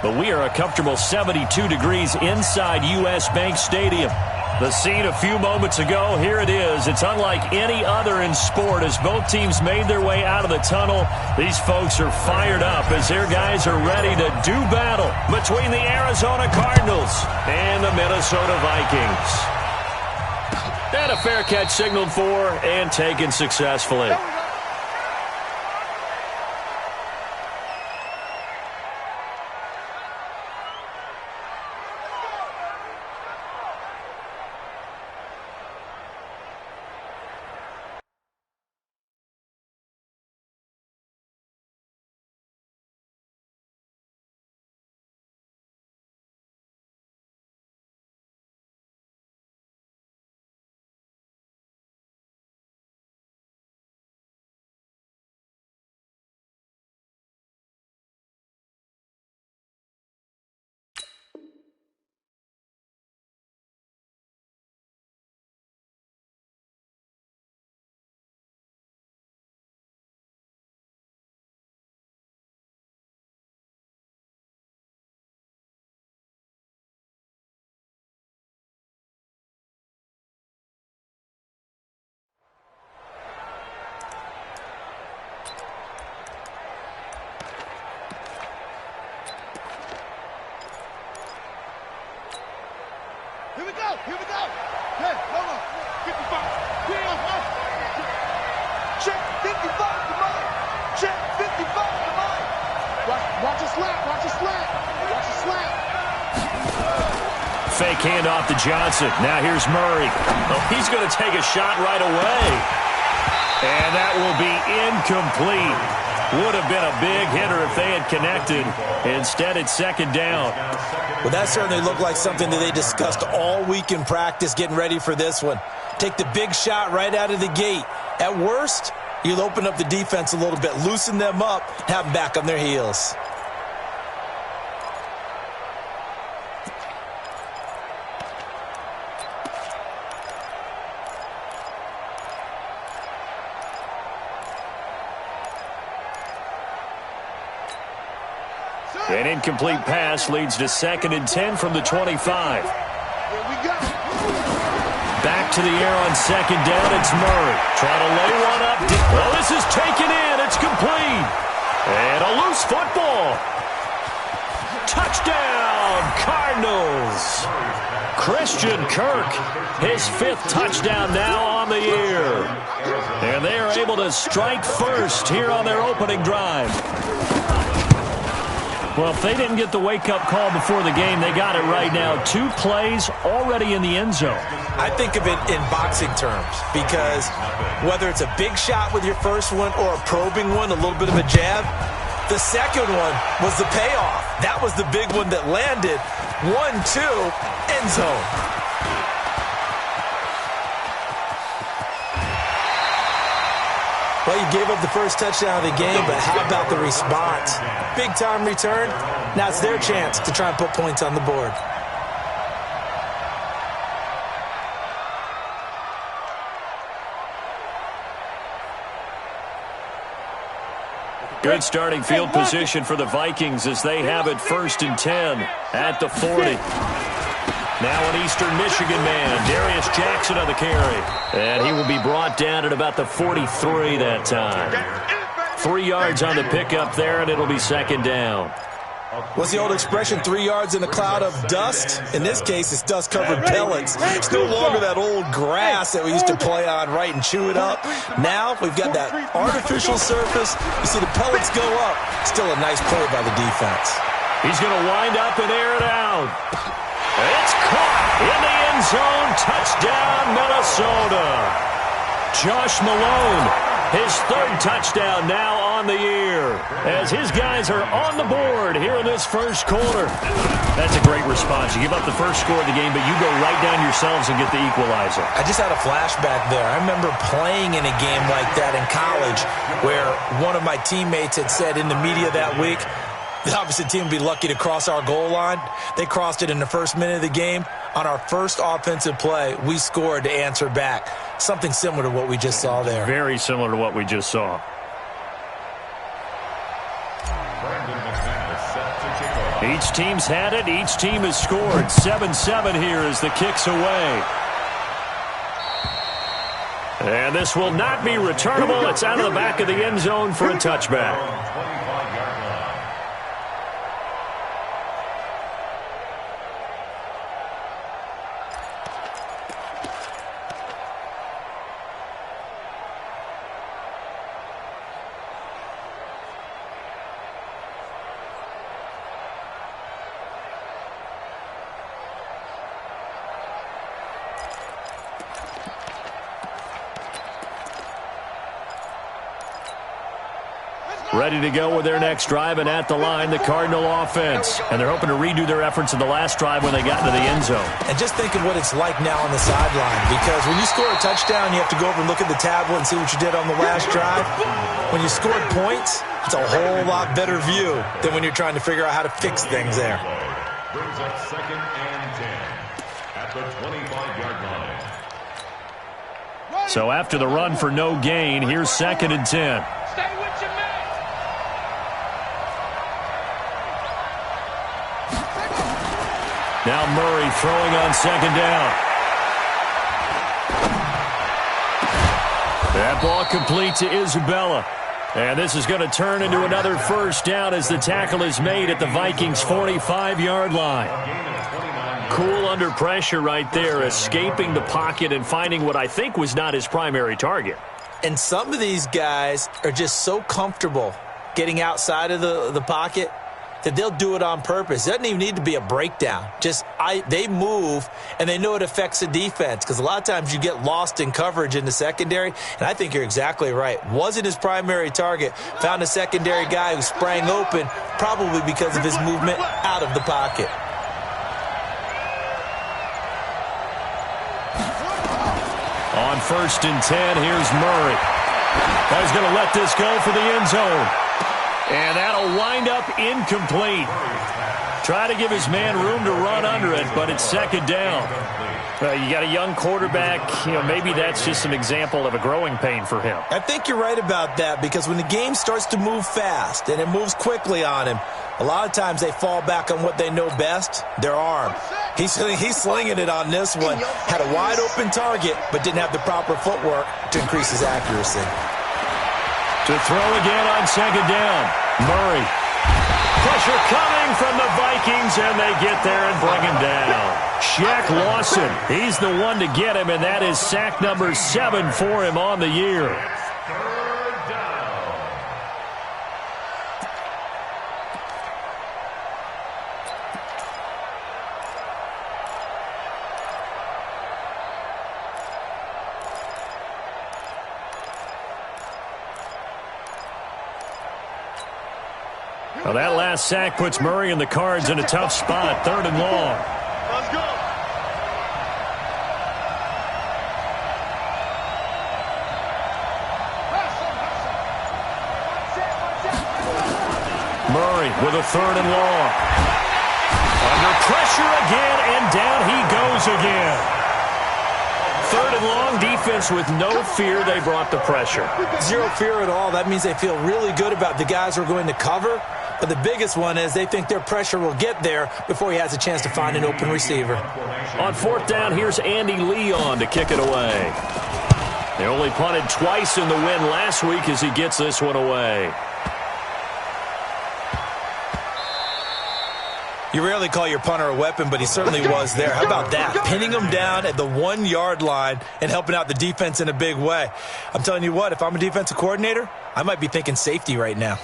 But we are a comfortable 72 degrees inside U.S. Bank Stadium. The scene a few moments ago, here it is. It's unlike any other in sport as both teams made their way out of the tunnel. These folks are fired up as their guys are ready to do battle between the Arizona Cardinals and the Minnesota Vikings. And a fair catch signaled for and taken successfully. Here we go. Hey, hold on. 55. Check 55 to mine. Check 55 to mine. Watch a slap. Watch a slap. Fake handoff to Johnson. Now here's Murray. Oh, he's going to take a shot right away. And that will be incomplete. Would have been a big hitter if they had connected. Instead, it's second down. Well, that certainly looked like something that they discussed all week in practice, getting ready for this one. Take the big shot right out of the gate. At worst, you'll open up the defense a little bit, loosen them up, have them back on their heels. An incomplete pass leads to 2nd and 10 from the 25. Here we go. Back to the air on 2nd down. It's Murray. Trying to lay one up. Well, this is taken in. It's complete. And a loose football. Touchdown, Cardinals. Christian Kirk, his 5th touchdown now on the year. And they are able to strike first here on their opening drive. Well, if they didn't get the wake-up call before the game, they got it right now. 2 plays already in the end zone. I think of it in boxing terms because whether it's a big shot with your first one or a probing one, a little bit of a jab, the second one was the payoff. That was the big one that landed. 1-2, end zone. Well, you gave up the first touchdown of the game, but how about the response? Big-time return. Now it's their chance to try and put points on the board. Good starting field position for the Vikings as they have it 1st and 10 at the 40. Now an Eastern Michigan man, Darius Jackson on the carry. And he will be brought down at about the 43 that time. 3 yards on the pickup there, and it'll be 2nd down. What's the old expression, 3 yards in a cloud of dust? In this case, it's dust-covered pellets. It's no longer that old grass that we used to play on, right, and chew it up. Now we've got that artificial surface. You see the pellets go up. Still a nice play by the defense. He's going to wind up and air it out. It's caught in the end zone. Touchdown, Minnesota. Josh Malone, his 3rd touchdown now on the year as his guys are on the board here in this first quarter. That's a great response. You give up the first score of the game, but you go right down yourselves and get the equalizer. I just had a flashback there. I remember playing in a game like that in college where one of my teammates had said in the media that week, the opposite team would be lucky to cross our goal line. They crossed it in the first minute of the game. On our first offensive play, we scored to answer back. Something similar to what we just saw there. Very similar to what we just saw. Brandon McManus set to kick off. Each team's had it. Each team has scored. 7-7 here as the kick's away. And this will not be returnable. It's out of the back of the end zone for a touchback. Ready to go with their next drive, and at the line, the Cardinal offense. And they're hoping to redo their efforts in the last drive when they got into the end zone. And just think of what it's like now on the sideline, because when you score a touchdown, you have to go over and look at the tablet and see what you did on the last drive. When you scored points, it's a whole lot better view than when you're trying to figure out how to fix things there. Brings up 2nd and 10 at the 25-yard line. So after the run for no gain, here's 2nd and 10. Now Murray throwing on 2nd down. That ball complete to Isabella. And this is going to turn into another first down as the tackle is made at the Vikings' 45-yard line. Cool under pressure right there, escaping the pocket and finding what I think was not his primary target. And some of these guys are just so comfortable getting outside of the pocket that they'll do it on purpose. It doesn't even need to be a breakdown. They move, and they know it affects the defense, because a lot of times you get lost in coverage in the secondary, and I think you're exactly right. Wasn't his primary target. Found a secondary guy who sprang open, probably because of his movement out of the pocket. On 1st and 10, here's Murray. He's going to let this go for the end zone. And that'll wind up incomplete. Try to give his man room to run under it, but it's 2nd down. You got a young quarterback. Maybe that's just an example of a growing pain for him. I think you're right about that, because when the game starts to move fast and it moves quickly on him, a lot of times they fall back on what they know best, their arm. He's slinging it on this one. Had a wide-open target, but didn't have the proper footwork to increase his accuracy. To throw again on 2nd down. Murray. Pressure coming from the Vikings, and they get there and bring him down. Shaq Lawson, he's the one to get him, and that is sack number 7 for him on the year. Well, that last sack puts Murray and the Cards in a tough spot. 3rd and long. Let's go. Murray with a 3rd and long. Under pressure again, and down he goes again. 3rd and long, defense with no fear. They brought the pressure. Zero fear at all. That means they feel really good about the guys who are going to cover. But the biggest one is they think their pressure will get there before he has a chance to find an open receiver. On 4th down, here's Andy Leon to kick it away. They only punted twice in the win last week as he gets this one away. You rarely call your punter a weapon, but he certainly was there. How about that? Pinning him down at the 1-yard line and helping out the defense in a big way. I'm telling you what, if I'm a defensive coordinator, I might be thinking safety right now.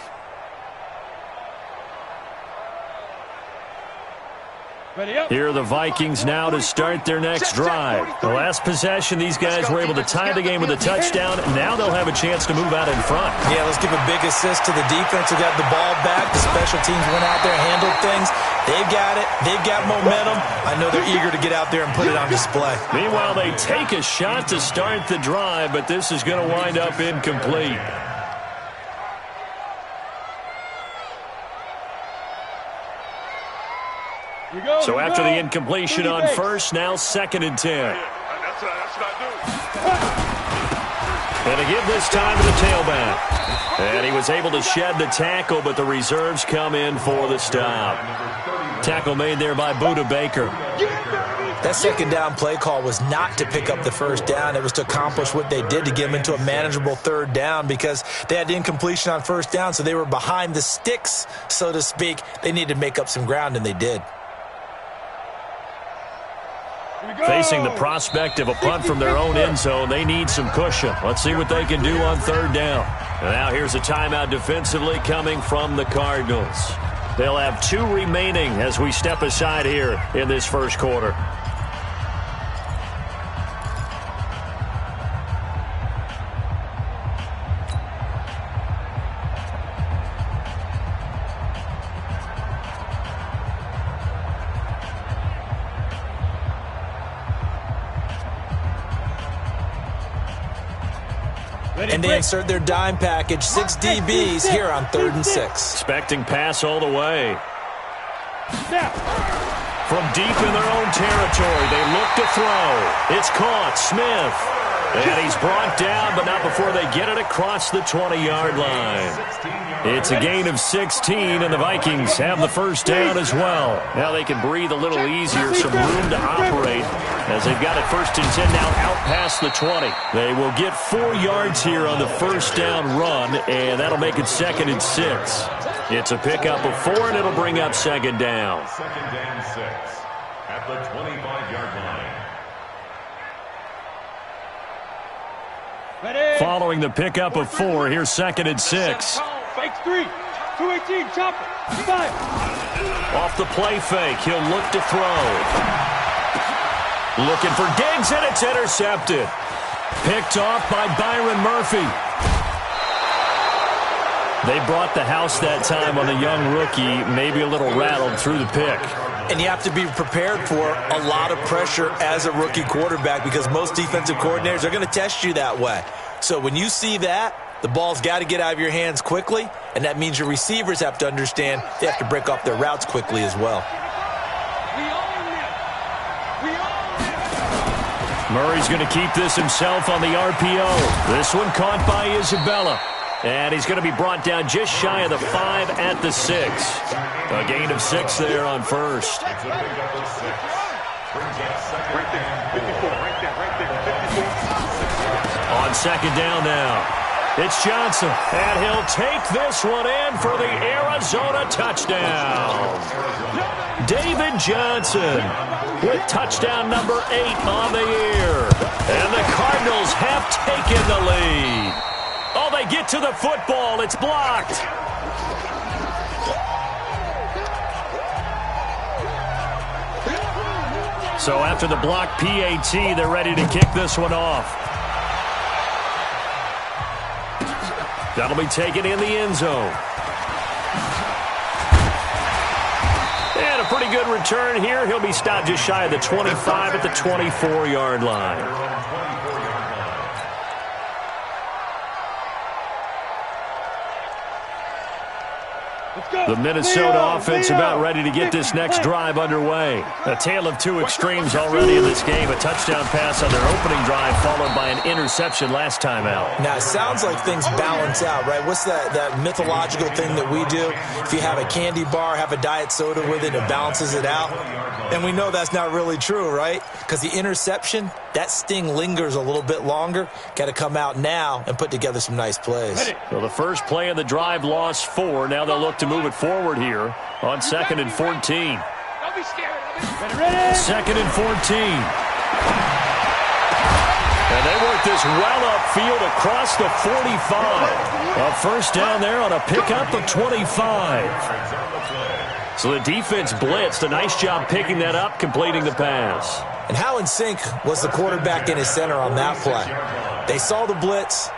Here are the Vikings now to start their next drive. The last possession, these guys were able to tie the game with a touchdown. Now they'll have a chance to move out in front. Yeah, let's give a big assist to the defense who got the ball back. The special teams went out there, handled things. They've got it. They've got momentum. I know they're eager to get out there and put it on display. Meanwhile, they take a shot to start the drive, but this is going to wind up incomplete. So after the incompletion on 1st, now 2nd and 10. That's what I do. And to give this time to the tailback. And he was able to shed the tackle, but the reserves come in for the stop. Tackle made there by Budda Baker. That second down play call was not to pick up the first down. It was to accomplish what they did, to get them into a manageable third down, because they had incompletion on first down, so they were behind the sticks, so to speak. They needed to make up some ground, and they did. Facing the prospect of a punt from their own end zone, they need some cushion. Let's see what they can do on third down. And now here's a timeout defensively coming from the Cardinals. They'll have 2 remaining as we step aside here in this first quarter. And they insert their dime package, 6 DBs here on 3rd and 6. Expecting pass all the way. From deep in their own territory, they look to throw. It's caught. Smith. And he's brought down, but not before they get it across the 20-yard line. It's a gain of 16, and the Vikings have the first down as well. Now they can breathe a little easier, some room to operate, as they've got it 1st and 10 now out past the 20. They will get 4 yards here on the first down run, and that'll make it 2nd and 6. It's a pickup of 4, and it'll bring up 2nd down. 2nd and 6 at the 25-yard line. Following the pickup of 4, here's 2nd and 6. Fake 3. 218, chopper. 5. Off the play fake, he'll look to throw. Looking for Diggs, and it's intercepted. Picked off by Byron Murphy. They brought the house that time on the young rookie, maybe a little rattled through the pick. And you have to be prepared for a lot of pressure as a rookie quarterback, because most defensive coordinators are going to test you that way. So when you see that, the ball's got to get out of your hands quickly, and that means your receivers have to understand they have to break off their routes quickly as well. Murray's going to keep this himself on the RPO. This one caught by Isabella. And he's going to be brought down just shy of the 5 at the 6. A gain of 6 there on first. Right there, 54, right there, 54. On 2nd down now. It's Johnson, and he'll take this one in for the Arizona touchdown. David Johnson with touchdown number 8 on the year. And the Cardinals have taken the lead. Oh, they get to the football. It's blocked. So after the block PAT, they're ready to kick this one off. That'll be taken in the end zone. And a pretty good return here. He'll be stopped just shy of the 25 at the 24-yard line. The Minnesota offense about ready to get this next drive underway. A tale of 2 extremes already in this game. A touchdown pass on their opening drive, followed by an interception last time out. Now, it sounds like things balance out, right? What's that mythological thing that we do? If you have a candy bar, have a diet soda with it, it balances it out. And we know that's not really true, right? Because the interception, that sting lingers a little bit longer. Got to come out now and put together some nice plays. Well, the first play of the drive lost 4. Now they'll look to move it forward here on 2nd and 14. Don't be scared. 2nd and 14. And they work this well upfield across the 45. A first down there on a pickup of 25. So the defense blitzed. A nice job picking that up, completing the pass. And how in sync was the quarterback in his center on that play? They saw the blitz,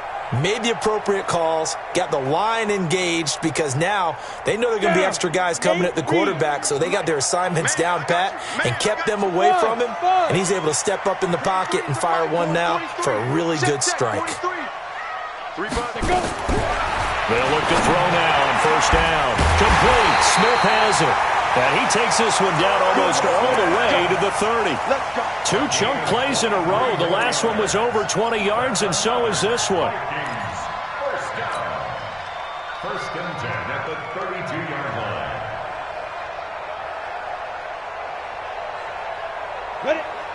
made the appropriate calls, got the line engaged, because now they know they're going to be extra guys coming at the quarterback, so they got their assignments down pat and kept them away from him, and he's able to step up in the pocket and fire one now for a really good strike. They'll look to throw now on first down. Complete. Smith has it. And he takes this one down almost all the way to the 30. Two chunk plays in a row. The last one was over 20 yards, and so is this one. First down. First and 10 at the 32-yard line.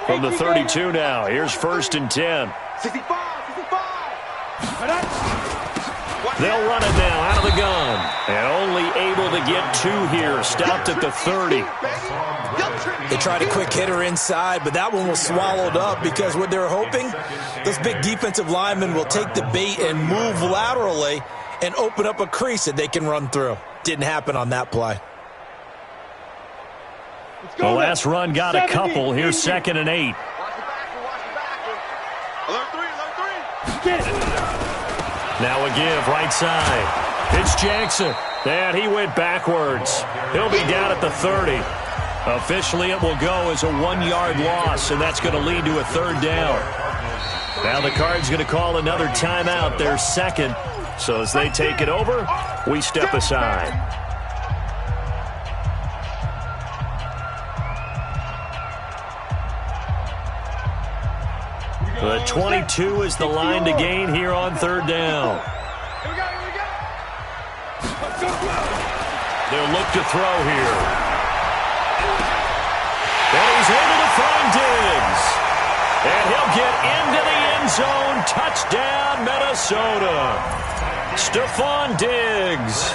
From the 32 now, here's first and 10. 65. They'll run it now out of the gun. And only able to get two here. Stopped at the 30. They tried a quick hitter inside, but that one was swallowed up because what they're hoping, this big defensive lineman will take the bait and move laterally and open up a crease that they can run through. Didn't happen on that play. The last run got a couple. Here's second and 8. Now a give, right side. It's Jackson. And he went backwards. He'll be down at the 30. Officially, it will go as a 1-yard loss, and that's going to lead to a third down. Now the Cards going to call another timeout, their second. So as they take it over, we step aside. The 22 is the line to gain here on third down. They'll look to throw here. And he's able to find Diggs. And he'll get into the end zone. Touchdown, Minnesota. Stephon Diggs.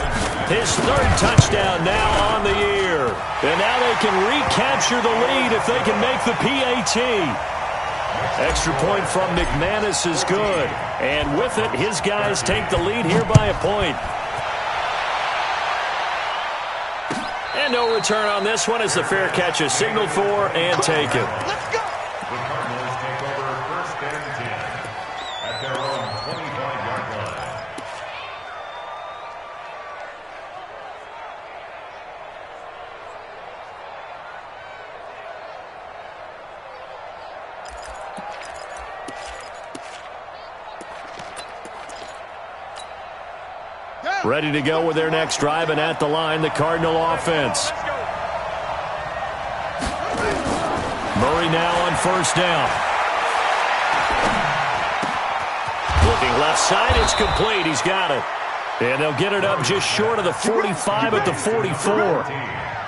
His third touchdown now on the year. And now they can recapture the lead if they can make the PAT. Extra point from McManus is good. And with it, his guys take the lead here by a point. And no return on this one as the fair catch is signaled for and taken. Let's go. The Cardinals take over first and 10 at their own 25-yard line. Ready to go with their next drive, and at the line, the Cardinal offense. Murray now on first down. Looking left side, it's complete. He's got it. And they'll get it up just short of the 45 at the 44.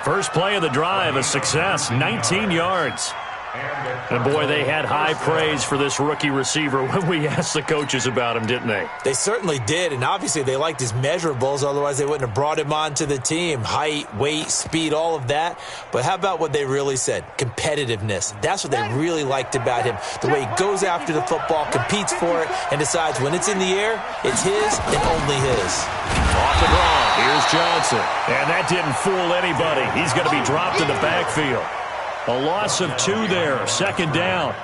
First play of the drive, a success, 19 yards. And boy, they had high praise for this rookie receiver when we asked the coaches about him, didn't they? They certainly did, and obviously they liked his measurables, otherwise they wouldn't have brought him onto the team. Height, weight, speed, all of that. But how about what they really said? Competitiveness. That's what they really liked about him. The way he goes after the football, competes for it, and decides when it's in the air, it's his and only his. Off the draw, here's Johnson. And that didn't fool anybody. He's going to be dropped in the backfield. A loss of 2 there, second down.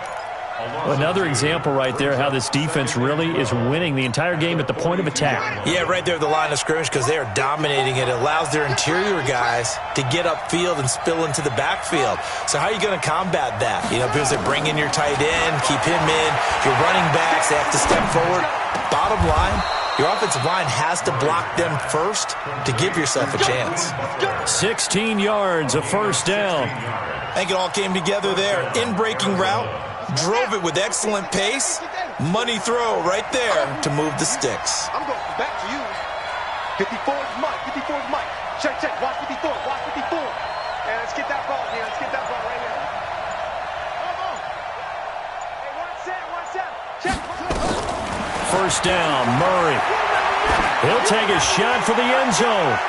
Another example right there how this defense really is winning the entire game at the point of attack. Yeah, right there at the line of scrimmage because they are dominating it. It allows their interior guys to get upfield and spill into the backfield. So how are you going to combat that? You know, because they bring in your tight end, keep him in. Your running backs, they have to step forward. Bottom line, your offensive line has to block them first to give yourself a chance. 16 yards, a first down. I think it all came together there. In-breaking route, drove it with excellent pace. Money throw right there to move the sticks. I'm going back to you. 54 is Mike. 54 is Mike. Check. Watch 54. Watch 54. And let's get that ball here. Let's get that ball right here. Come on. Hey, 1 set. Check. First down, Murray. He'll take a shot for the end zone.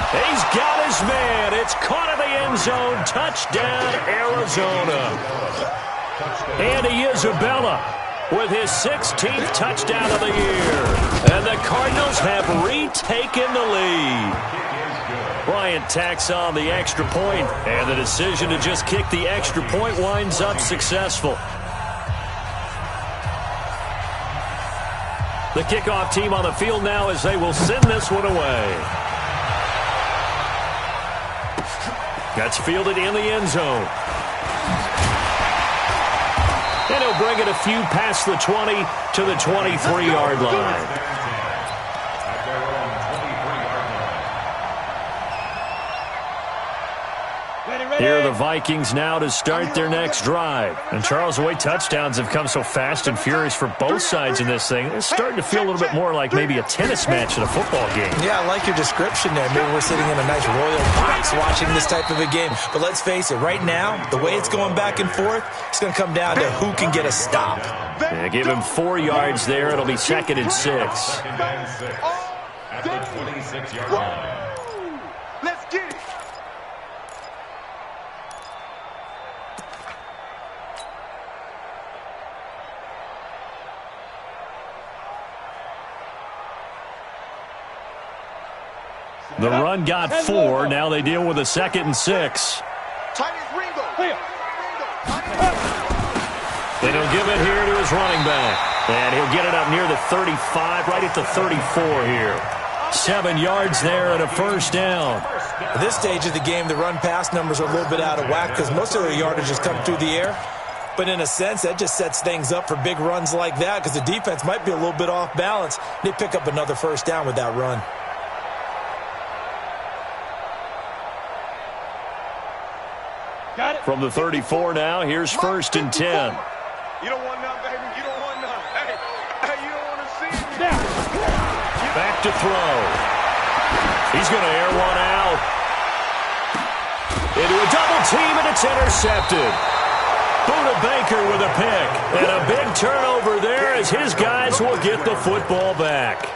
He's got his man. It's caught in the end zone. Touchdown, Arizona. Andy Isabella with his 16th touchdown of the year. And the Cardinals have retaken the lead. Bryant tacks on the extra point, and the decision to just kick the extra point winds up successful. The kickoff team on the field now as they will send this one away. That's fielded in the end zone. And he'll bring it a few past the 20 to the 23-yard line. Here are the Vikings now to start their next drive. And Charles, the way touchdowns have come so fast and furious for both sides in this thing, it's starting to feel a little bit more like maybe a tennis match in a football game. Yeah, I like your description there. Maybe we're sitting in a nice royal box watching this type of a game. But let's face it, right now, the way it's going back and forth, it's going to come down to who can get a stop. Yeah, give him 4 yards there. It'll be 2nd and 6. At the 26-yard line. Let's get it. The run got 4. Now they deal with a 2nd and 6. And he'll give it here to his running back. And he'll get it up near the 35, right at the 34 here. 7 yards there and a first down. At this stage of the game, the run-pass numbers are a little bit out of whack because most of their yardage has come through the air. But in a sense, that just sets things up for big runs like that because the defense might be a little bit off balance. They pick up another first down with that run. From the 34 now, here's 1st and 10. You don't want none, baby. You don't want none. Hey, you don't want to see me. Back to throw. He's going to air one out. Into a double team, and it's intercepted. Buda Baker with a pick. And a big turnover there as his guys will get the football back.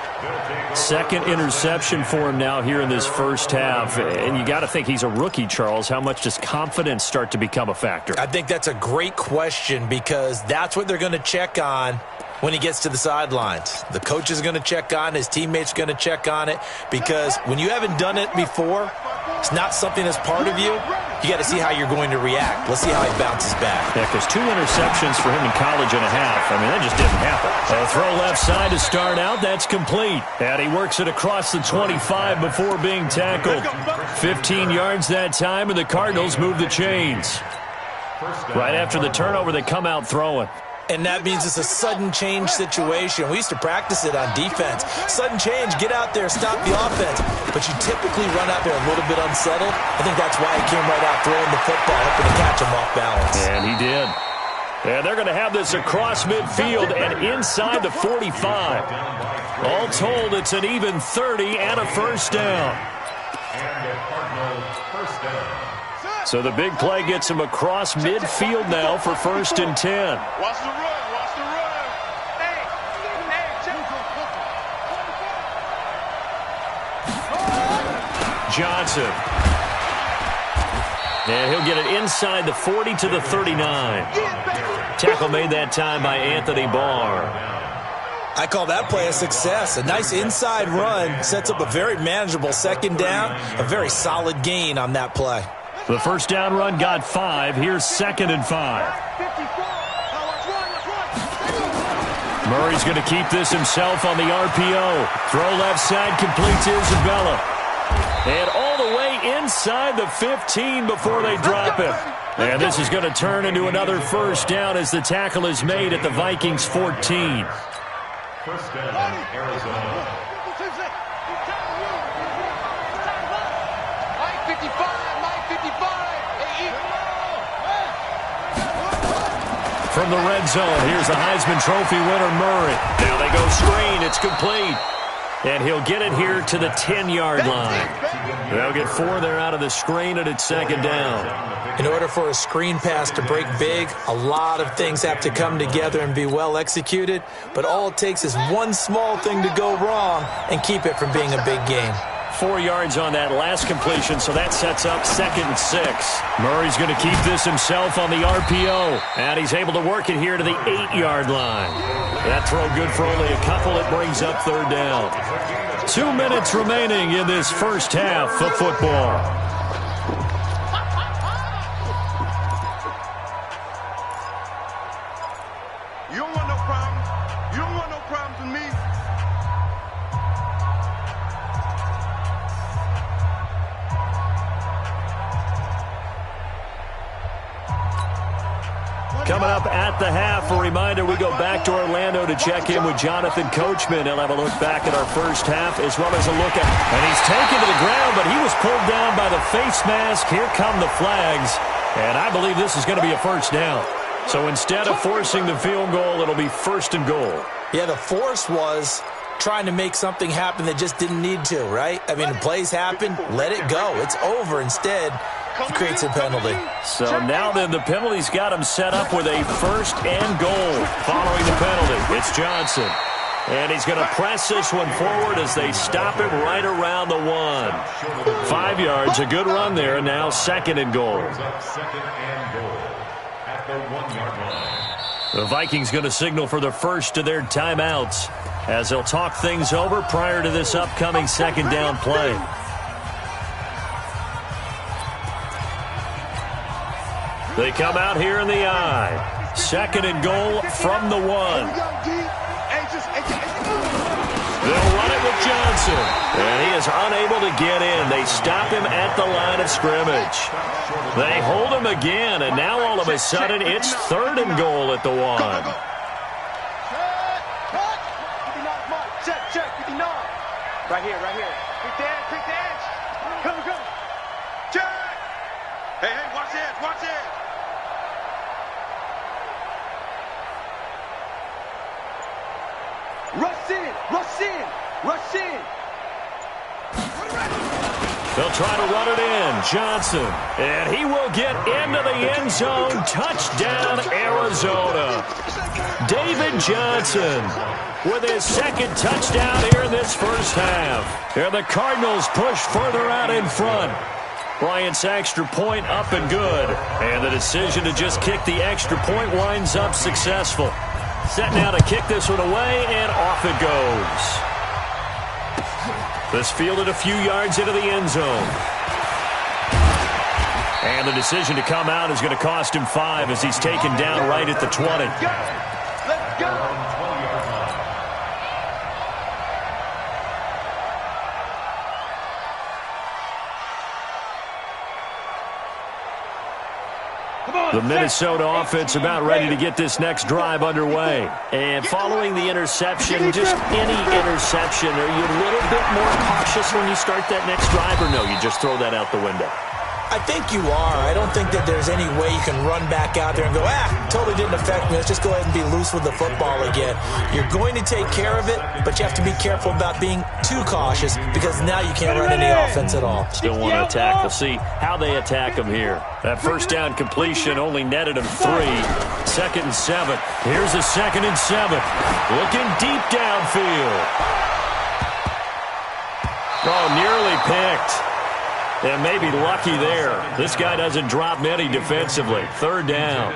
2nd interception for him now here in this first half. And you got to think he's a rookie, Charles. How much does confidence start to become a factor? I think that's a great question because that's what they're going to check on when he gets to the sidelines. The coach is going to check on, his teammates are going to check on it because when you haven't done it before, it's not something that's part of you. You got to see how you're going to react. Let's see how he bounces back. Yeah, because 2 interceptions for him in college and a half. I mean, that just didn't happen. A throw left side to start out. That's complete. And he works it across the 25 before being tackled. 15 yards that time, and the Cardinals move the chains. Right after the turnover, they come out throwing. And that means it's a sudden change situation. We used to practice it on defense. Sudden change, get out there, stop the offense. But you typically run out there a little bit unsettled. I think that's why he came right out throwing the football, hoping to catch him off balance. And he did. And they're going to have this across midfield and inside the 45. All told, it's an even 30 and a first down. And a Cardinal first down. So the big play gets him across midfield now for 1st and 10. Watch the run. Watch the run. Hey, Johnson. And he'll get it inside the 40 to the 39. Tackle made that time by Anthony Barr. I call that play a success. A nice inside run sets up a very manageable 2nd down. A very solid gain on that play. The first down run got 5. Here's 2nd and 5. Murray's going to keep this himself on the RPO. Throw left side, complete to Isabella. And all the way inside the 15 before they drop him. And this is going to turn into another first down as the tackle is made at the Vikings 14. First down, Arizona. From the red zone, here's the Heisman Trophy winner, Murray. Now they go screen. It's complete. And he'll get it here to the 10-yard line. They'll get 4 there out of the screen, and it's 2nd down. In order for a screen pass to break big, a lot of things have to come together and be well executed. But all it takes is one small thing to go wrong and keep it from being a big game. 4 yards on that last completion, so that sets up 2nd and 6. Murray's going to keep this himself on the RPO, and he's able to work it here to the 8-yard line. That throw good for only a couple. It brings up 3rd down. 2 minutes remaining in this first half of football. You don't want no problems. You don't want no problems with me. Coming up at the half, a reminder, we go back to Orlando to check in with Jonathan Coachman. He'll have a look back at our first half as well as a look at, and he's taken to the ground, but he was pulled down by the face mask. Here come the flags, and I believe this is going to be a first down. So instead of forcing the field goal, it'll be 1st and goal. Yeah, the force was trying to make something happen that just didn't need to, right? I mean, the plays happen, let it go. It's over. Instead, he creates a penalty. So now then, the penalty's got him set up with a 1st and goal following the penalty. It's Johnson. And he's going to press this one forward as they stop him right around the 1. 5 yards, a good run there, and now 2nd and goal. 2nd and goal at the 1-yard line. The Vikings going to signal for the first of their timeouts as they'll talk things over prior to this upcoming 2nd down play. They come out here in the I. 2nd and goal from the 1. They'll run it with Johnson. And he is unable to get in. They stop him at the line of scrimmage. They hold him again, and now all of a sudden it's 3rd and goal at the 1. Right here, right here. Quick dance. Come. Check. Hey, watch it. Rush in. They'll try to run it in. Johnson. And he will get into the end zone. Touchdown, Arizona. David Johnson with his 2nd touchdown here in this first half. And the Cardinals push further out in front. Bryant's extra point up and good. And the decision to just kick the extra point winds up successful. Set now to kick this one away, and off it goes. This fielded a few yards into the end zone. And the decision to come out is going to cost him 5 as he's taken down right at the 20. Let's go. The Minnesota offense about ready to get this next drive underway. And following the interception, just any interception, are you a little bit more cautious when you start that next drive, or no, you just throw that out the window? I think you are. I don't think that there's any way you can run back out there and go, totally didn't affect me. Let's just go ahead and be loose with the football again. You're going to take care of it, but you have to be careful about being too cautious because now you can't run any offense at all. Still want to attack. We'll see how they attack him here. That first down completion only netted him 3. 2nd and 7. Here's a 2nd and 7. Looking deep downfield. Oh, nearly picked. And maybe lucky there. This guy doesn't drop many defensively. 3rd down.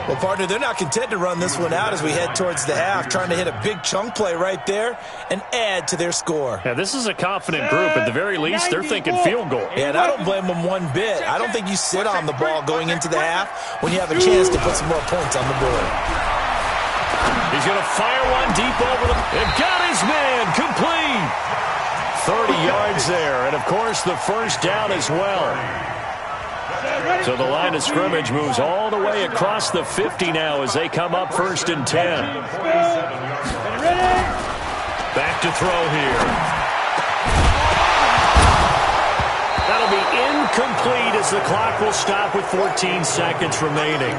Well, partner, they're not content to run this one out as we head towards the half, trying to hit a big chunk play right there and add to their score. Yeah, this is a confident group. At the very least, they're thinking field goal. Yeah, and I don't blame them one bit. I don't think you sit on the ball going into the half when you have a chance to put some more points on the board. He's going to fire one deep over the... And got his man complete. 30 yards there, and of course the first down as well. So the line of scrimmage moves all the way across the 50 now as they come up 1st and 10. Back to throw here. That'll be incomplete as the clock will stop with 14 seconds remaining.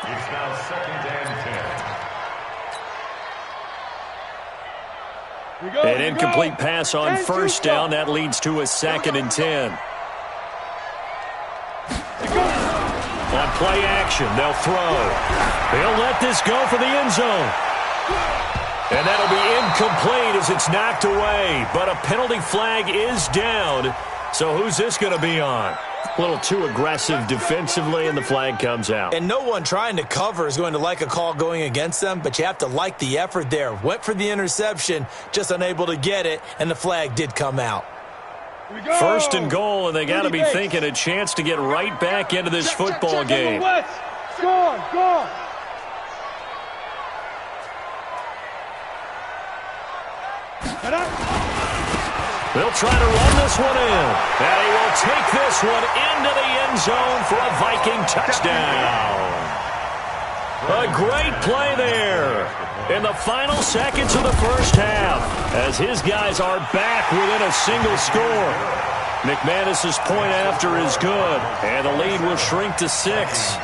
It's now 2nd and 10. An incomplete pass on first down. That leads to a 2nd and 10. On play action, they'll throw. They'll let this go for the end zone. And that'll be incomplete as it's knocked away. But a penalty flag is down. So who's this going to be on? A little too aggressive defensively, and the flag comes out. And no one trying to cover is going to like a call going against them, but you have to like the effort there. Went for the interception, just unable to get it, and the flag did come out. 1st and goal, and they got to be thinking a chance to get right back into this football game. Go. They'll try to run this one in. And he will take this one into the end zone for a Viking touchdown. A great play there in the final seconds of the first half as his guys are back within a single score. McManus's point after is good, and the lead will shrink to 6.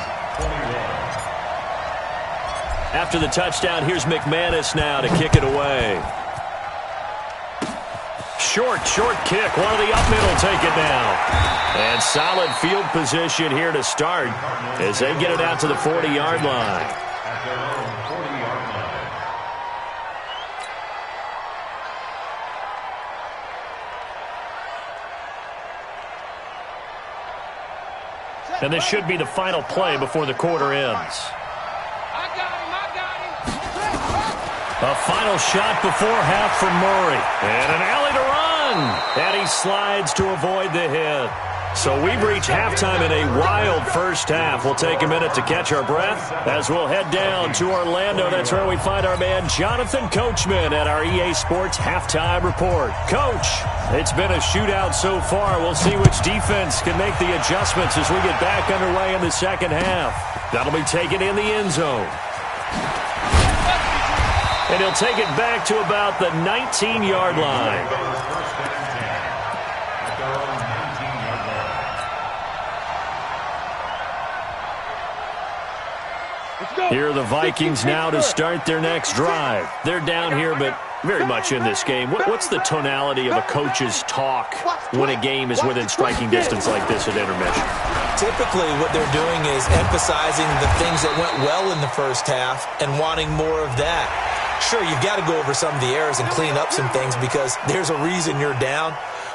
After the touchdown, here's McManus now to kick it away. Short kick. One of the up middle take it down. And solid field position here to start as they get it out to the 40-yard line. And this should be the final play before the quarter ends. A final shot before half from Murray. And an alley to run. And he slides to avoid the hit. So we've reached halftime in a wild first half. We'll take a minute to catch our breath as we'll head down to Orlando. That's where we find our man Jonathan Coachman at our EA Sports Halftime Report. Coach, it's been a shootout so far. We'll see which defense can make the adjustments as we get back underway in the second half. That'll be taken in the end zone. And he'll take it back to about the 19-yard line. Here are the Vikings now to start their next drive. They're down here, but very much in this game. What's the tonality of a coach's talk when a game is within striking distance like this at intermission? Typically, what they're doing is emphasizing the things that went well in the first half and wanting more of that. Sure, you've got to go over some of the errors and clean up some things because there's a reason you're down.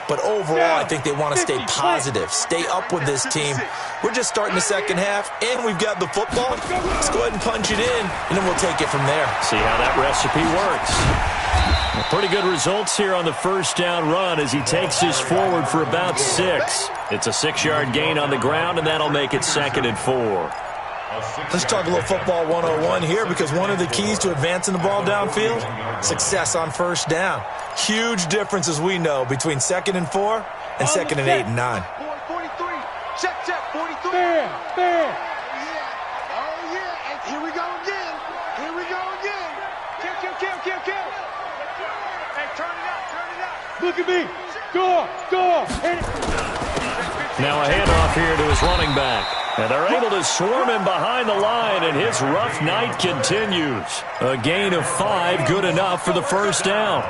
But overall, I think they want to stay positive, stay up with this team. We're just starting the second half, and we've got the football. Let's go ahead and punch it in, and then we'll take it from there. See how that recipe works. Well, pretty good results here on the first down run as he takes this forward for about 6. It's a 6-yard gain on the ground, and that'll make it 2nd and 4. Let's talk a little football 101 here because one of the keys to advancing the ball downfield, success on first down. Huge difference, as we know, between 2nd and 4 and 2nd and 8 and 9. 43. Check, 43. Bam. Oh, yeah. Here we go again. Kill. Hey, turn it up. Look at me. Score. Hit it. Now a handoff here to his running back. And they're able to swarm him behind the line, and his rough night continues. A gain of 5, good enough for the first down.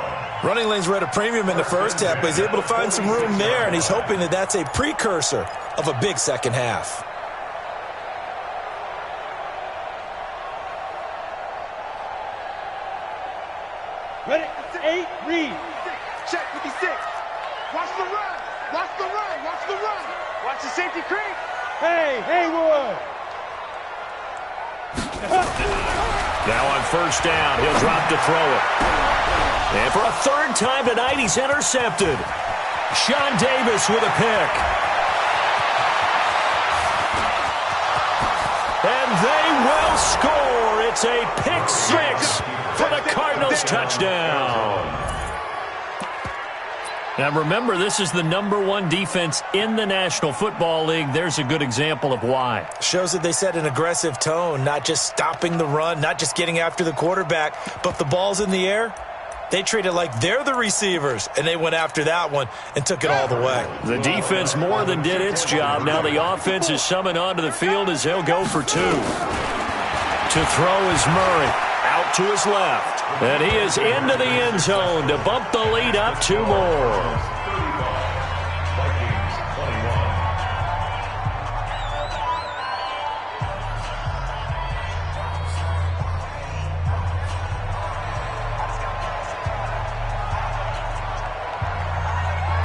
Running lanes were at a premium in the first half, but he's able to find some room there, and he's hoping that that's a precursor of a big second half. Ready? 8, read. Check, 56. Watch the run. Watch the safety creep. Hey, Haywood. Now on first down, he'll drop to throw it. And for a 3rd time tonight, he's intercepted. Sean Davis with a pick. And they will score. It's a pick 6 for the Cardinals touchdown. Now remember, this is the #1 defense in the National Football League. There's a good example of why. Shows that they set an aggressive tone, not just stopping the run, not just getting after the quarterback, but if the ball's in the air, they treat it like they're the receivers, and they went after that one and took it all the way. The defense more than did its job. Now the offense is summoned onto the field as they'll go for 2. To throw is Murray. Out to his left. And he is into the end zone to bump the lead up 2 more.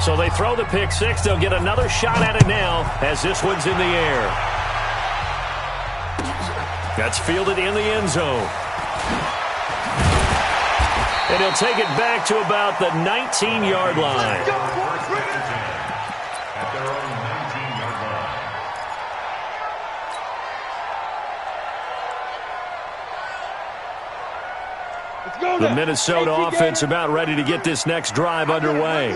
So they throw the pick 6. They'll get another shot at it now as this one's in the air. That's fielded in the end zone. And he'll take it back to about the 19-yard line. At their own 19-yard line. The Minnesota offense about ready to get this next drive underway.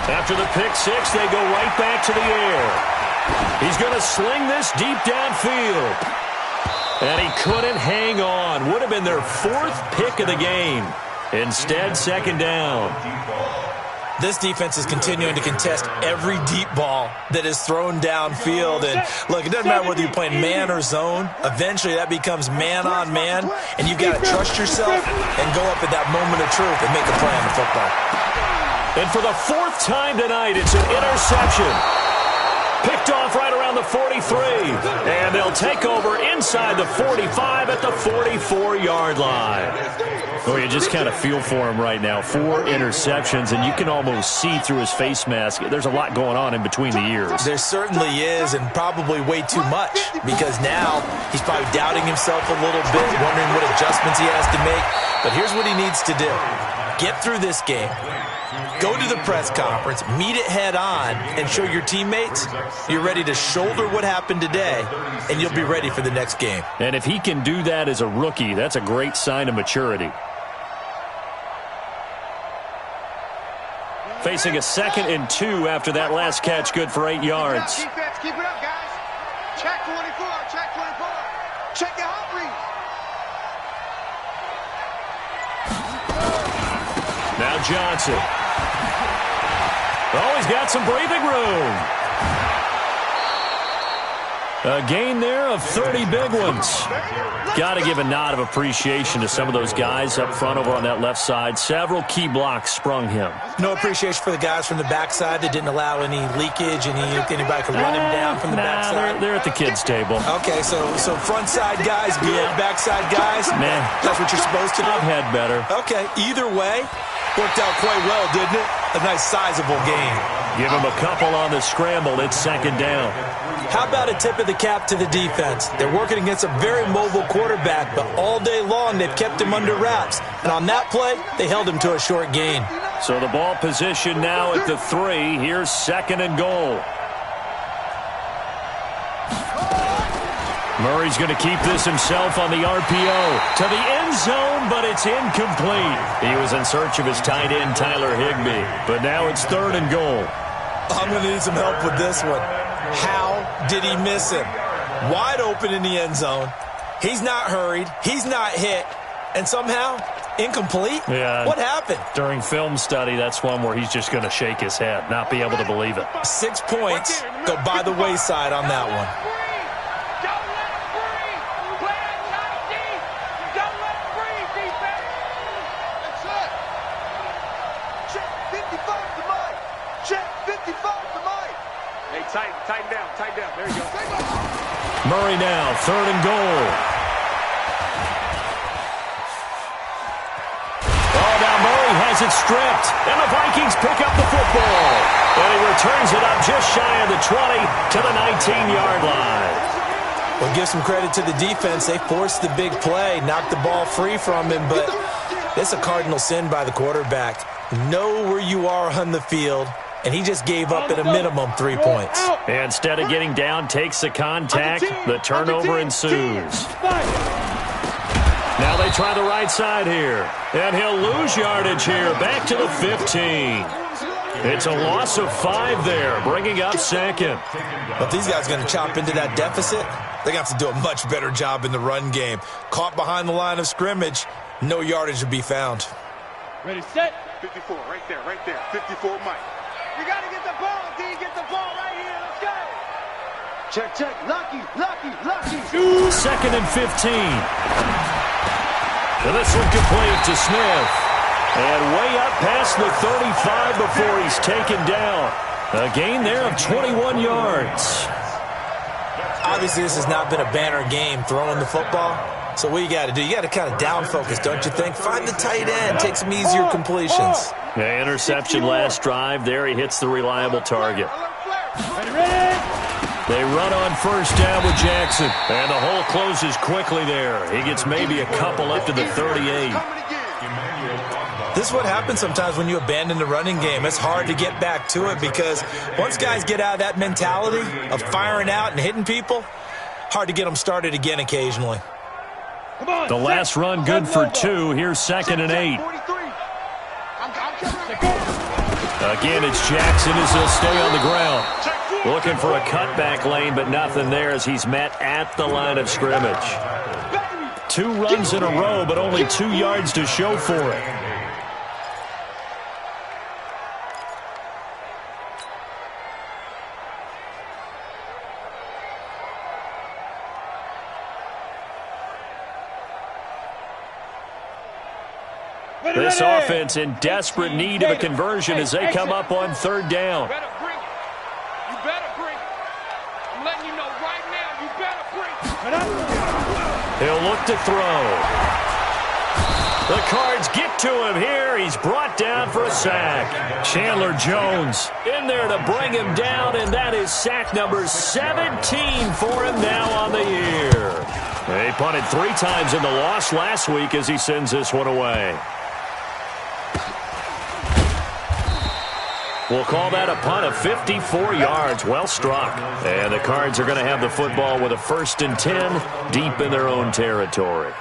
After the pick six, they go right back to the air. He's going to sling this deep downfield. And he couldn't hang on. Would have been their fourth pick of the game. Instead, second down. This defense is continuing to contest every deep ball that is thrown downfield. And, look, it doesn't matter whether you're playing man or zone. Eventually, that becomes man on man. And you've got to trust yourself and go up at that moment of truth and make a play on the football. And for the fourth time tonight, it's an interception. Picked off right around the 43. And they'll take over inside the 45 at the 44-yard line. Oh, you just kind of feel for him right now. 4 interceptions, and you can almost see through his face mask. There's a lot going on in between the ears. There certainly is, and probably way too much, because now he's probably doubting himself a little bit, wondering what adjustments he has to make. But here's what he needs to do. Get through this game. Go to the press conference, meet it head on, and show your teammates you're ready to shoulder what happened today, and you'll be ready for the next game. And if he can do that as a rookie, that's a great sign of maturity. Facing a 2nd and 2 after that last catch, good for 8 yards. Defense, keep it up, guys. Check 24, check 24. Check your hot read. Now Johnson. Oh, he's got some breathing room. A gain there of 30 big ones. Got to give a nod of appreciation to some of those guys up front over on that left side. Several key blocks sprung him. No appreciation for the guys from the backside that didn't allow any leakage, anybody could run him down from the backside. They're at the kids' table. Okay, so front side guys good, backside guys, man, that's what you're supposed to do. I've had better. Okay, either way, worked out quite well, didn't it? A nice sizable gain. Give him a couple on the scramble. It's 2nd down. How about a tip of the cap to the defense? They're working against a very mobile quarterback, but all day long they've kept him under wraps. And on that play, they held him to a short gain. So the ball position now at the 3. Here's 2nd and goal. Murray's going to keep this himself on the RPO. To the end zone, but it's incomplete. He was in search of his tight end, Tyler Higbee. But now it's 3rd and goal. I'm going to need some help with this one. How did he miss him? Wide open in the end zone. He's not hurried. He's not hit. And somehow, incomplete? Yeah. What happened? During film study, that's one where he's just going to shake his head, not be able to believe it. 6 points go by the wayside on that one. Tighten down. There you go. Murray now, 3rd and goal. Oh, now Murray has it stripped. And the Vikings pick up the football. And he returns it up just shy of the 20 to the 19-yard line. Well, give some credit to the defense. They forced the big play, knocked the ball free from him, but it's a cardinal sin by the quarterback. Know where you are on the field. And he just gave up at a minimum 3 points. Instead of getting down, takes the contact. The turnover ensues. Now they try the right side here. And he'll lose yardage here. Back to the 15. It's a loss of 5 there, bringing up 2nd. But if these guys are going to chop into that deficit, they're going to have to do a much better job in the run game. Caught behind the line of scrimmage, no yardage to be found. Ready, set. 54, right there. 54, Mike. You got to get the ball, D. Get the ball right here. Let's go. Check. Lucky. 2nd and 15. And this one complete to Smith. And way up past the 35 before he's taken down. A gain there of 21 yards. Obviously, this has not been a banner game throwing the football. So what you got to do, you got to kind of down focus, don't you think? Find the tight end, take some easier completions. Yeah, interception last drive. There he hits the reliable target. Ready. They run on 1st down with Jackson. And the hole closes quickly there. He gets maybe a couple up to the 38. This is what happens sometimes when you abandon the running game. It's hard to get back to it because once guys get out of that mentality of firing out and hitting people, hard to get them started again occasionally. The last run good for 2. Here's 2nd and 8. A Again, it's Jackson as he'll stay on the ground. Looking for a cutback lane, but nothing there as he's met at the line of scrimmage. 2 runs in a row, but only 2 yards to show for it. This offense in desperate need of a conversion as they come up on 3rd down. You better bring it. I'm letting you know right now, you better bring it. He'll look to throw. The Cards get to him here. He's brought down for a sack. Chandler Jones in there to bring him down, and that is sack number 17 for him now on the year. He punted 3 times in the loss last week as he sends this one away. We'll call that a punt of 54 yards. Well struck. And the Cards are going to have the football with a 1st and 10 deep in their own territory.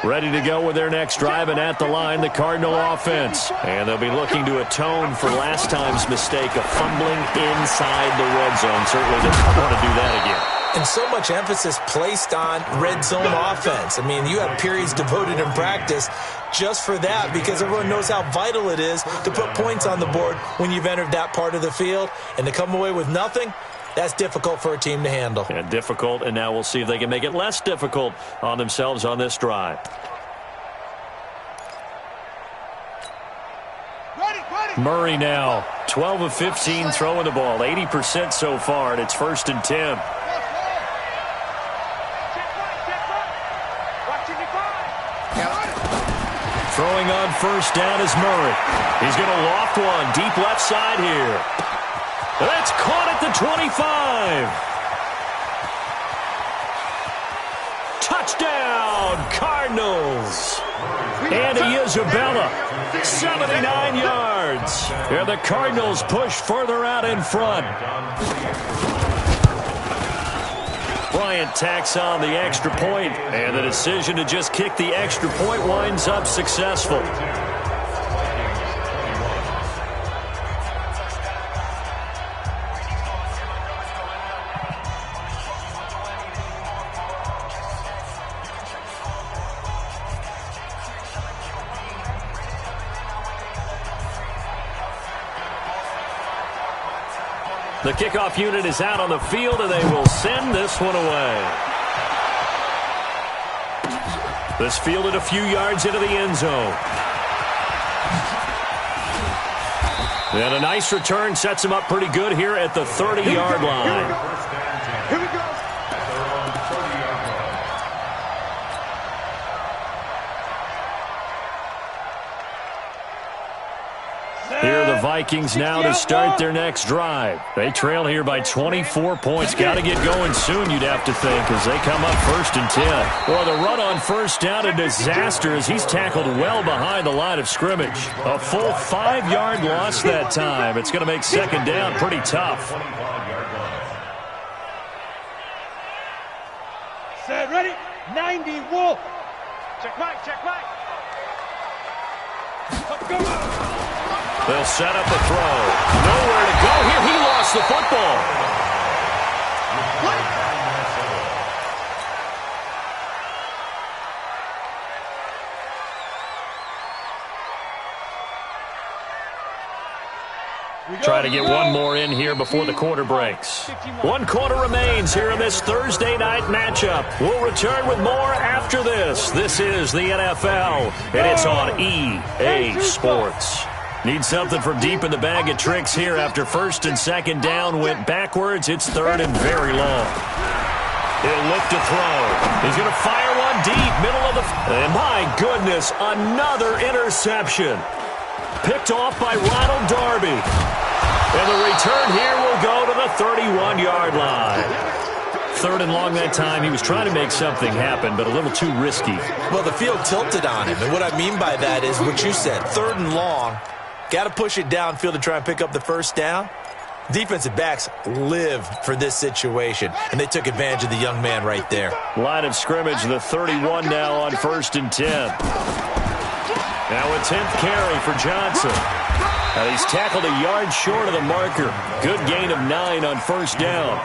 Ready to go with their next drive, and at the line, the Cardinal offense. And they'll be looking to atone for last time's mistake of fumbling inside the red zone. Certainly they don't want to do that again. And so much emphasis placed on red zone offense. I mean, you have periods devoted in practice just for that because everyone knows how vital it is to put points on the board when you've entered that part of the field. And to come away with nothing, that's difficult for a team to handle. And difficult, and now we'll see if they can make it less difficult on themselves on this drive. Murray now, 12 of 15 throwing the ball, 80% so far, and it's 1st and 10. Throwing on 1st down is Murray. He's going to loft one deep left side here. That's caught at the 25. Touchdown, Cardinals. Andy Isabella, 79 yards. And the Cardinals push further out in front. Bryant tacks on the extra point, and the decision to just kick the extra point winds up successful. The kickoff unit is out on the field, and they will send this one away. This fielded a few yards into the end zone. And a nice return sets him up pretty good here at the 30-yard line. Here we go. Here are the Vikings now to start their next drive. They trail here by 24 points. Got to get going soon, you'd have to think, as they come up 1st and 10. Well, the run on 1st down, a disaster as he's tackled well behind the line of scrimmage. A full 5-yard loss that time. It's going to make 2nd down pretty tough. Set, ready? 90, Wolf. Check Mike, check Mike. They'll set up a throw. Nowhere to go here. He lost the football. Try to get one more in here before the quarter breaks. 1 quarter remains here in this Thursday night matchup. We'll return with more after this. This is the NFL, and it's on EA Sports. Need something from deep in the bag of tricks here after 1st and 2nd down went backwards. It's 3rd and very long. He'll look to throw. He's going to fire one deep, middle of the... And my goodness, another interception. Picked off by Ronald Darby. And the return here will go to the 31-yard line. 3rd and long that time. He was trying to make something happen, but a little too risky. Well, the field tilted on him, and what I mean by that is what you said, 3rd and long. Got to push it downfield to try and pick up the 1st down. Defensive backs live for this situation, and they took advantage of the young man right there. Line of scrimmage, the 31 now on 1st and 10. Now a 10th carry for Johnson. And he's tackled a yard short of the marker. Good gain of 9 on 1st down.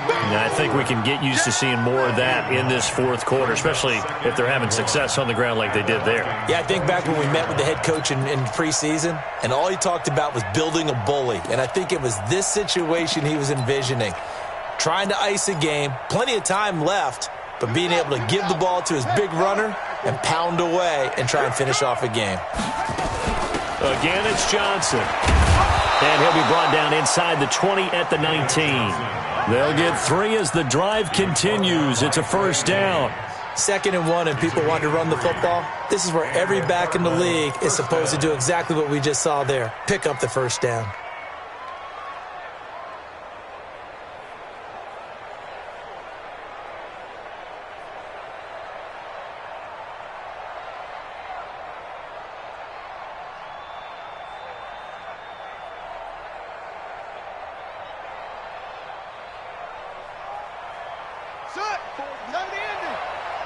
And I think we can get used to seeing more of that in this 4th quarter, especially if they're having success on the ground like they did there. Yeah, I think back when we met with the head coach in preseason, and all he talked about was building a bully. And I think it was this situation he was envisioning. Trying to ice a game, plenty of time left, but being able to give the ball to his big runner and pound away and try and finish off a game. Again, it's Johnson. And he'll be brought down inside the 20 at the 19. They'll get 3 as the drive continues. It's a 1st down. 2nd and 1, and people want to run the football. This is where every back in the league is supposed to do exactly what we just saw there. Pick up the 1st down.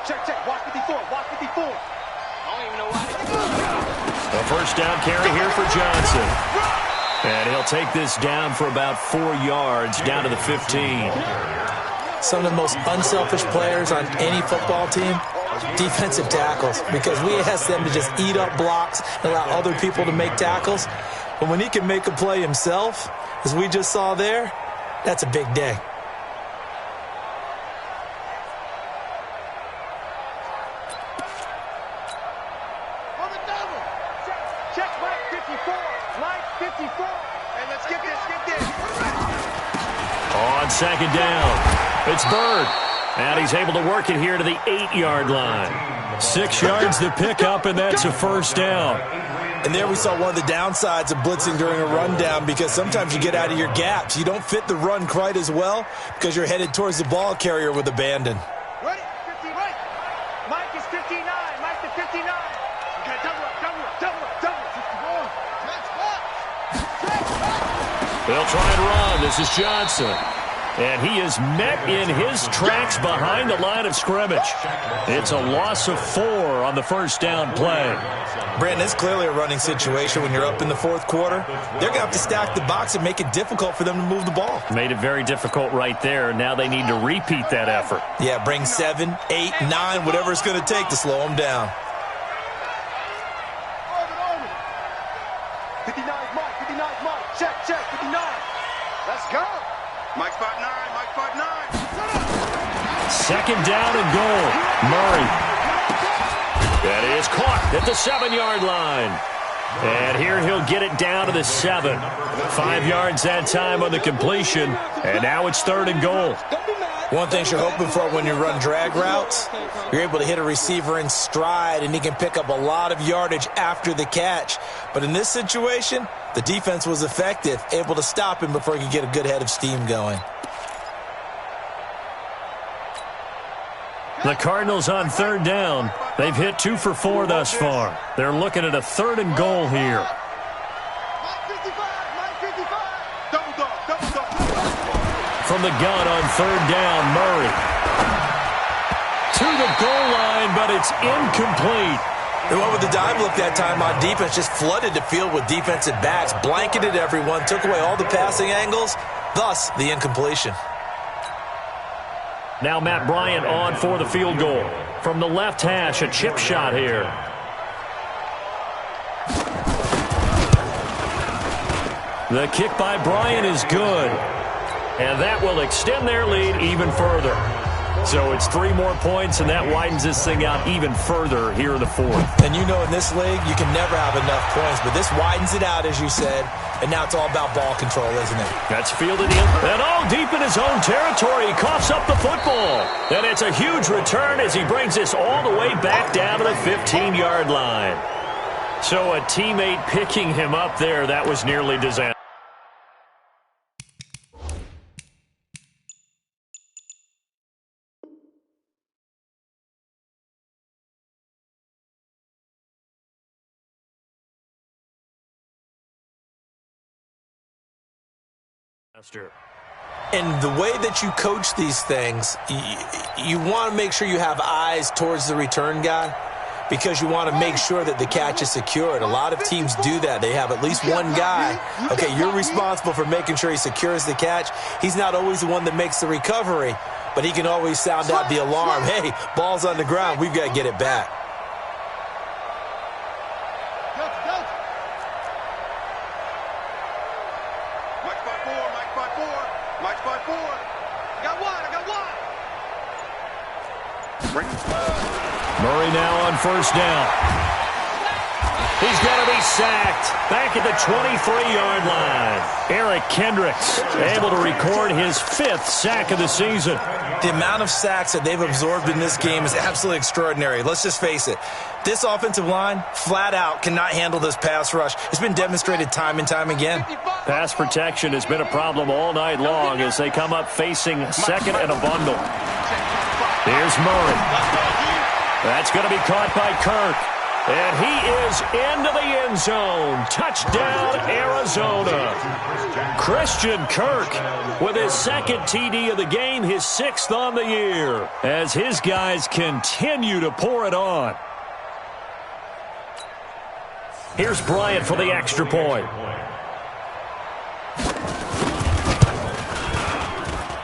Check. Watch 54. Watch 54. I don't even know why. A 1st down carry here for Johnson. And he'll take this down for about 4 yards, down to the 15. Some of the most unselfish players on any football team, defensive tackles, because we ask them to just eat up blocks and allow other people to make tackles. But when he can make a play himself, as we just saw there, that's a big day. Check Mike 54. Mike 54. And let's get this. On 2nd down, it's Bird. And he's able to work it here to the 8-yard line. 6 yards to pick up, and that's a 1st down. And there we saw one of the downsides of blitzing during a rundown, because sometimes you get out of your gaps. You don't fit the run quite as well because you're headed towards the ball carrier with abandon. Ready? 50, right. Mike is 59. Mike to 59. Okay, double up. They'll try and run. This is Johnson. And he is met in his tracks behind the line of scrimmage. It's a loss of 4 on the 1st down play. Brandon, it's clearly a running situation when you're up in the 4th quarter. They're going to have to stack the box and make it difficult for them to move the ball. Made it very difficult right there. Now they need to repeat that effort. Yeah, bring 7, 8, 9, whatever it's going to take to slow them down. 59 Mike. Check. 59. Let's go. Mike spot 9. 2nd down and goal. Murray. That is caught at the 7-yard line. And here he'll get it down to the 7. 5 yards that time on the completion. And now it's 3rd and goal. One thing you're hoping for when you run drag routes, you're able to hit a receiver in stride, and he can pick up a lot of yardage after the catch. But in this situation, the defense was effective, able to stop him before he could get a good head of steam going. The Cardinals on 3rd down. They've hit 2 for 4 thus far. They're looking at a 3rd and goal here. From the gun on 3rd down, Murray. To the goal line, but it's incomplete. They went with the dive look that time on defense, just flooded the field with defensive backs, blanketed everyone, took away all the passing angles, thus the incompletion. Now Matt Bryant on for the field goal. From the left hash, a chip shot here. The kick by Bryant is good. And that will extend their lead even further. So it's 3 more points, and that widens this thing out even further here in the 4th. And you know in this league, you can never have enough points, but this widens it out, as you said, and now it's all about ball control, isn't it? That's fielded in, and all deep in his own territory. He coughs up the football. And it's a huge return as he brings this all the way back down to the 15-yard line. So a teammate picking him up there, that was nearly disastrous. And the way that you coach these things, you want to make sure you have eyes towards the return guy because you want to make sure that the catch is secured. A lot of teams do that. They have at least one guy. Okay, you're responsible for making sure he secures the catch. He's not always the one that makes the recovery, but he can always sound out the alarm. Hey, ball's on the ground. We've got to get it back. Murray now on first down. He's going to be sacked back at the 23-yard line. Eric Kendricks able to record his 5th sack of the season. The amount of sacks that they've absorbed in this game is absolutely extraordinary. Let's just face it. This offensive line, flat out, cannot handle this pass rush. It's been demonstrated time and time again. Pass protection has been a problem all night long as they come up facing second and a bundle. Here's Murray. That's going to be caught by Kirk. And he is into the end zone. Touchdown, Arizona. Christian Kirk with his 2nd TD of the game, his 6th on the year, as his guys continue to pour it on. Here's Bryant for the extra point.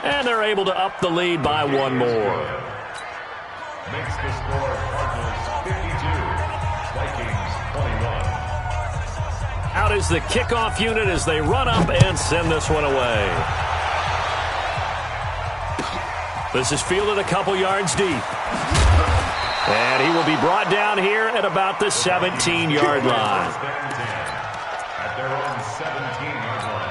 And they're able to up the lead by one more. Makes the score Cardinals 52, Vikings 21. Out is the kickoff unit as they run up and send this one away. This is fielded a couple yards deep. And he will be brought down here at about the 17-yard line. At their own 17-yard line.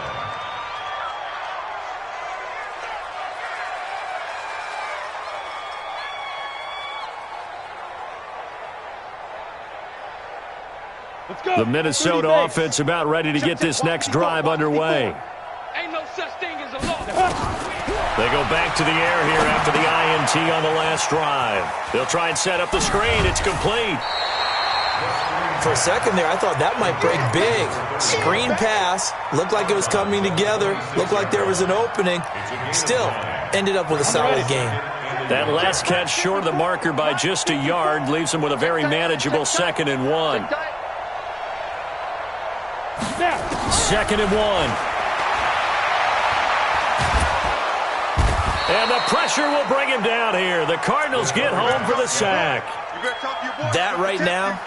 The Minnesota offense about ready to get this next drive underway. Ain't no such thing as a loss. They go back to the air here after the INT on the last drive. They'll try and set up the screen. It's complete. For a second there, I thought that might break big. Screen pass. Looked like it was coming together. Looked like there was an opening. Still, ended up with a solid game. That last catch short of the marker by just a yard leaves them with a very manageable 2nd and 1. 2nd and 1. And the pressure will bring him down here. The Cardinals get home for the sack. That right now,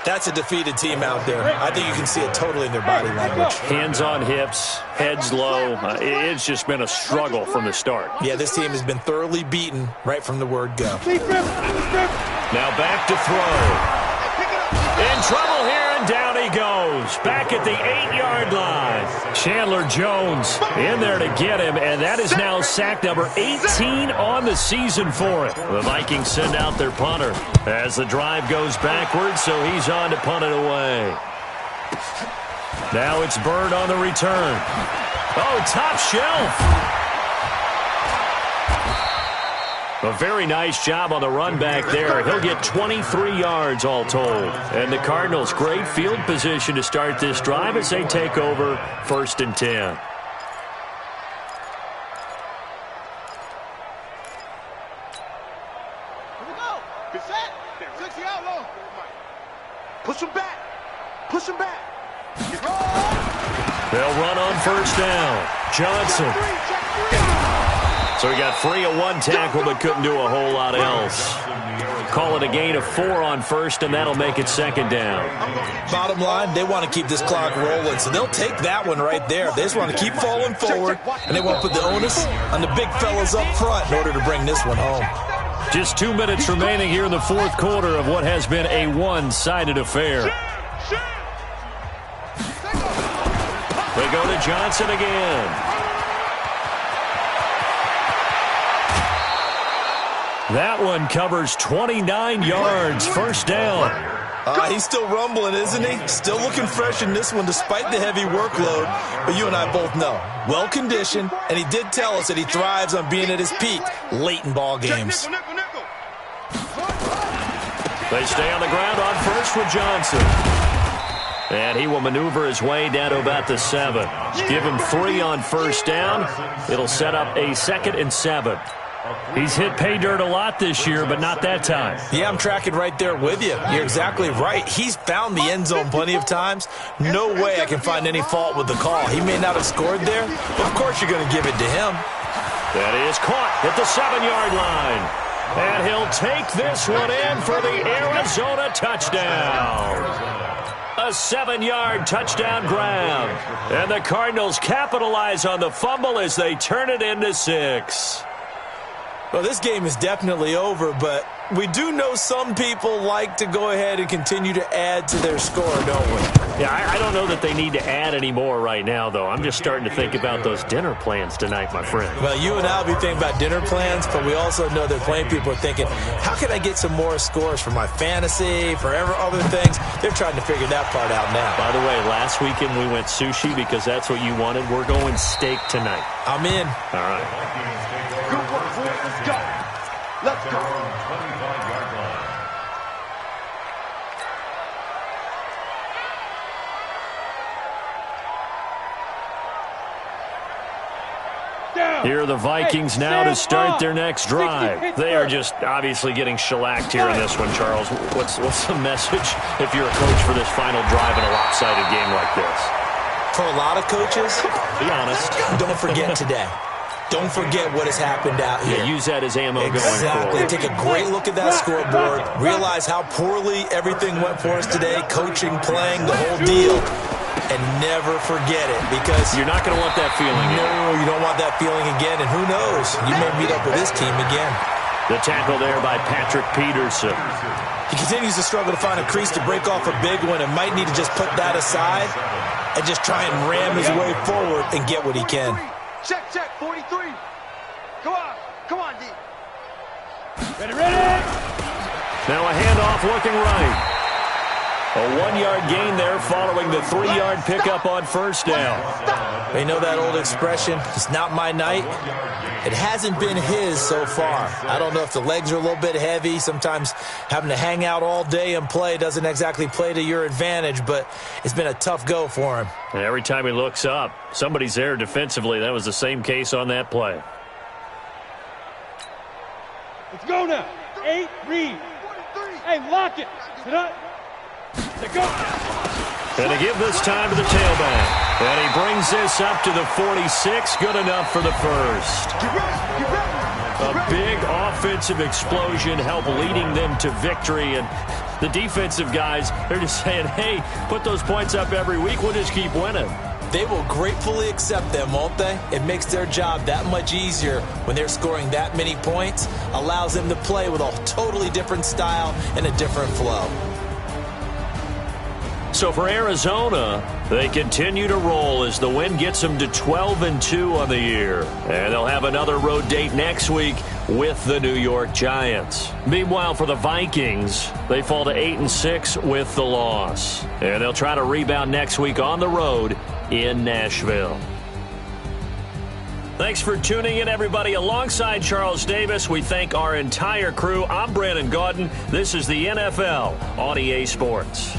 that's a defeated team out there. I think you can see it totally in their body language. Hands on hips, heads low. It's just been a struggle from the start. Yeah, this team has been thoroughly beaten right from the word go. Now back to throw. In trouble here, and down he goes. Back at the 8-yard line. Chandler Jones in there to get him, and that is now sack number 18 on the season for it. The Vikings send out their punter as the drive goes backwards, so he's on to punt it away. Now it's Bird on the return. Oh, top shelf. A very nice job on the run back there. He'll get 23 yards all told. And the Cardinals, great field position to start this drive as they take over 1st and 10. Push him back. Push him back. They'll run on first down. Johnson. So he got free of one tackle but couldn't do a whole lot else. Call it a gain of 4 on first, and that'll make it 2nd down. Bottom line, they want to keep this clock rolling, so they'll take that one right there. They just want to keep falling forward, and they want to put the onus on the big fellas up front in order to bring this one home. Just 2 minutes remaining here in the 4th quarter of what has been a one-sided affair. They go to Johnson again. That one covers 29 yards, first down. He's still rumbling, isn't he? Still looking fresh in this one despite the heavy workload. But you and I both know, well-conditioned, and he did tell us that he thrives on being at his peak late in ball games. They stay on the ground on first with Johnson. And he will maneuver his way down to about the 7. Give him 3 on first down. It'll set up a 2nd and 7. He's hit pay dirt a lot this year, but not that time. Yeah, I'm tracking right there with you. You're exactly right. He's found the end zone plenty of times. No way I can find any fault with the call. He may not have scored there, but of course you're going to give it to him. That is caught at the 7-yard line. And he'll take this one in for the Arizona touchdown. A 7-yard touchdown grab. And the Cardinals capitalize on the fumble as they turn it into 6. Well, this game is definitely over, but we do know some people like to go ahead and continue to add to their score, don't we? Yeah, I don't know that they need to add any more right now, though. I'm just starting to think about those dinner plans tonight, my friend. Well, you and I will be thinking about dinner plans, but we also know that plenty of people are thinking, how can I get some more scores for my fantasy, for other things? They're trying to figure that part out now. By the way, last weekend we went sushi because that's what you wanted. We're going steak tonight. I'm in. All right. Good work, boys. Let's go. Let's go. 25-yard line. Here are the Vikings now to start their next drive. They are just obviously getting shellacked here in this one, Charles. What's the message if you're a coach for this final drive in a lopsided game like this? For a lot of coaches, be honest. Don't forget today. Don't forget what has happened out here. Yeah, use that as ammo going Exactly. forward. Take a great look at that scoreboard. Realize how poorly everything went for us today. Coaching, playing, the whole deal. And never forget it, because you're not going to want that feeling again. No, you don't want that feeling again. And who knows? You may meet up with this team again. The tackle there by Patrick Peterson. He continues to struggle to find a crease to break off a big one and might need to just put that aside and just try and ram his way forward and get what he can. Check, 43. Come on, D. Ready. Now a handoff looking right. A 1-yard gain there following the 3-yard pickup on first down. You know that old expression, it's not my night? It hasn't been his so far. I don't know if the legs are a little bit heavy. Sometimes having to hang out all day and play doesn't exactly play to your advantage, but it's been a tough go for him. And every time he looks up, somebody's there defensively. That was the same case on that play. Let's go now. 8, read. Hey, lock it. Sit up. Let's go. And to give this time to the tailback. And he brings this up to the 46. Good enough for the first. A big offensive explosion helped leading them to victory. And the defensive guys, they're just saying, hey, put those points up every week. We'll just keep winning. They will gratefully accept them, won't they? It makes their job that much easier when they're scoring that many points. Allows them to play with a totally different style and a different flow. So for Arizona, they continue to roll as the win gets them to 12-2 on the year. And they'll have another road date next week with the New York Giants. Meanwhile, for the Vikings, they fall to 8-6 with the loss. And they'll try to rebound next week on the road in Nashville. Thanks for tuning in, everybody. Alongside Charles Davis, we thank our entire crew. I'm Brandon Gaudin. This is the NFL on EA Sports.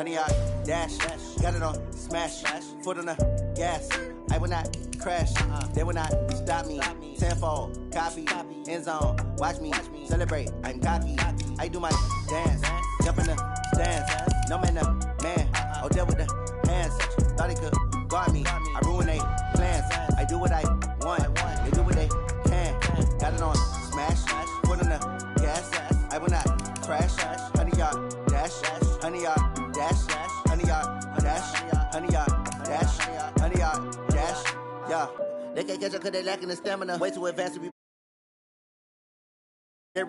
100 yard dash. Got it on smash. Foot on the gas. I will not crash. They will not stop me. Tenfold, copy, end zone. Watch me celebrate. I'm cocky. I do my dance. Jump in the stands. No man, the man. Oh, deal with the hands. Thought he could guard me. I ruin they plans. I do what I want. They do what they can. Got it on smash. Foot on the gas. I will not crash. 100 yard dash. 100 yard dash. 100 yard dash. 100 yard dash. 100 yard dash. Yeah. They can't catch up cause they lacking the stamina. Way too advanced to be